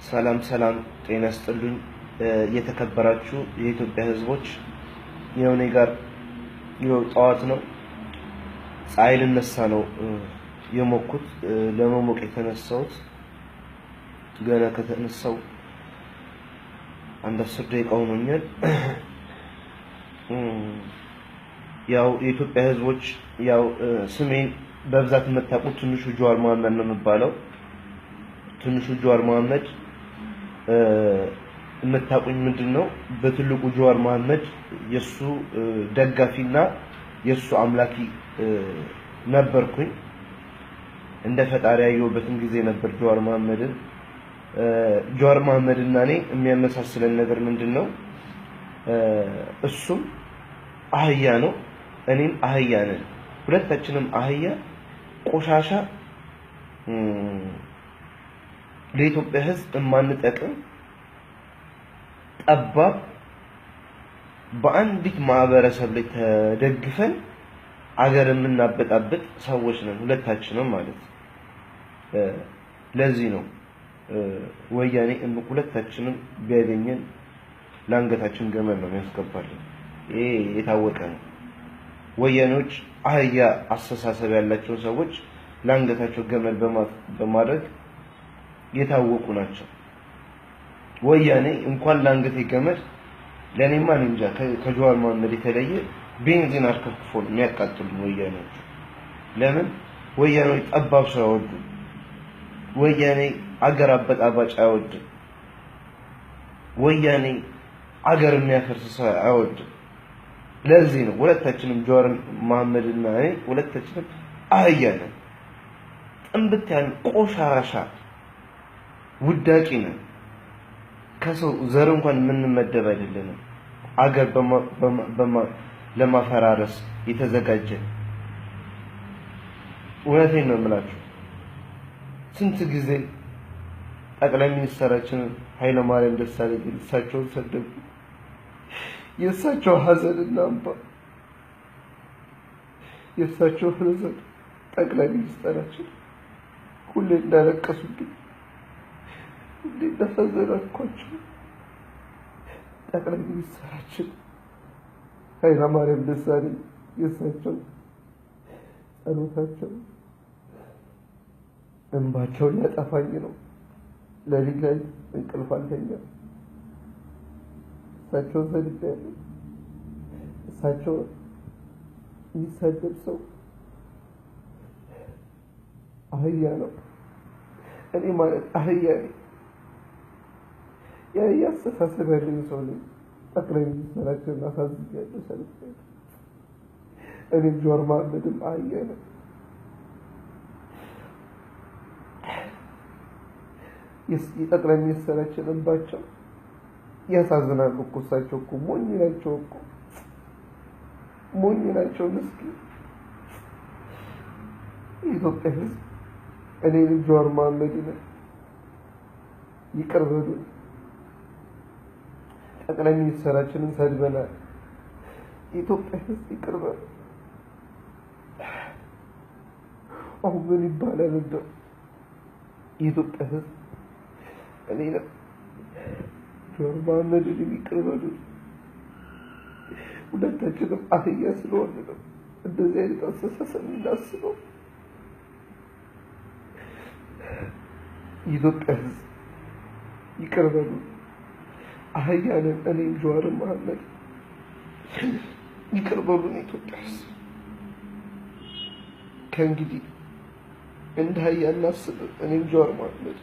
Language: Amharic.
ሰላም ጤና ይስጥልኝ የተከበራችሁ የኢትዮጵያ ህዝቦች የሆነ ጋር ጠዋት ነው ፀሐይ ልነሳ ነው የሞኩት ለመሞቅ የተነሳሁት ገና ከተነሳው አንድ 10 ደቂቃ ሆኖኛል ያው የኢትዮጵያ ህዝቦች ያው ስሜን በብዛት መታቁት ትንሹ ጀዋር መሐመድ ነው የሚባለው ትንሹ ጀዋር መሐመድ መታቁኝ ምንድነው በትልቁ ጀዋር መሐመድ የሱ ደጋፊና የሱ አምላኪ ነበርኩኝ እንደ ፈጣሪ ያየሁበትን ጊዜ ነበር ጀዋር መሐመድና እኔ የሚያመሳስለን ነገር ምንድነው እሱም አህያ ነው እኔም አህያ ነን ሁለታችንም አህያ ቆሻሻ ለኢትዮጵያ ህዝብ ማንጠቅም ጠባብ በአንዲት ማህበረሰብ ላይ ተደግፈን አገር የምናበጣበጥ ሰዎች ነን ሁለታችንም ማለት ለዚህ ነው ወያኔ ሁለታችንም ቢያገኘን ላንገታችን ገመድ ነው የሚያስገባልን ይሄ የታወቀ ነው ወያኔዎች አህያ አስተሳሰብ ያላቸው ሰዎች ላንገታቸው ገመድ በማድረግ የታወቁ ናቸው ወያኔ እንኳን ላንገቴ ገመድ ለኔማ እንጃ ከጀዋር መሐመድ የተለየ ቤንዚን አርከፍክፎ የሚያቃጥሉ ወያኔዎች ለምን ወያኔ ጠባብ ሰው አይወዱ ወያኔ አገር አበጣባጭ አይወድ ወያኔ አገር የሚያፈርስ ሰው አይወድ ለዚህ ነው ሁለታችንም ጀዋር መሐመድና እኔ ሁለታችንም አህያ ነን ጥንብት ያን ቆሻሻ ውዳቂ ነን ከሰው ዘር እንኳን ምንመደብ አይደለንም አገር ለማፈራረስ የተዘጋጀ ወያኔን ነው የምላችሁ ስንት ጊዜ ጠቅላይ ሚኒስትራችን ኃይለ ማርያም ደሳለኝ እሳቸውን ሰደቡ የእሳቸው ሀዘንና እንባ የእሳቸው ሀዘን ጠቅላይ ሚኒስትራችን ሁሌ እንዳለቀሱብኝ ሁሌ እንዳሳዘናኳቸው ጠቅላይ ሚኒስትራችን ኃይለ ማርያም ደሳለኝ የእሳቸው ጸሎታቸው እንባቸው ሊያጠፋኝ ነው ለሊት ላይ እንቅልፍ አልተኛም እሳቸው ዘልቤያለሁ እሳቸው የሚሰደብ ሰው አህያ ነው እኔ ማለት አህያ ነኝ ያ አስተሳሰብ ያለኝ ሰው ነኝ ጠቅላይ ሚኒስትራችንን አሳዝኛለሁ ሰልፌያለሁ እኔ ጀዋር መሐመድም አህያ ነኝ የጠቅላይ ሚኒስትራችን እንባቸው ያሳዝናሉ እኮ እሳቸው እኮ ሞኝ ናቸው ምስኪን የኢትዮጵያ ህዝብ እኔ ጀዋር መሐመድ ነኝ ይቅር በሉኝ ጠቅላይ ሚኒስትራችንን ሰድበናል የኢትዮጵያ ህዝብ ይቅር በሉኝ አሁን ምን ይባላል እንደው የኢትዮጵያ ህዝብ እኔ ጀዋር መሐመድ ይቅር በሉኝ ሁለታችንም አህያ ስለሆነ ነው እንደዚህ አይነት አስተሳሰብ እናስበው የኢትዮጵያ ህዝብ ይቅር በሉኝ አህያ ነን እኔ ጀዋር መሐመድ ይቅር በሉኝ የኢትዮጵያ ህዝብ ከእንግዲህ እንደ አህያ እናስብ እኔ ጀዋር መሐመድ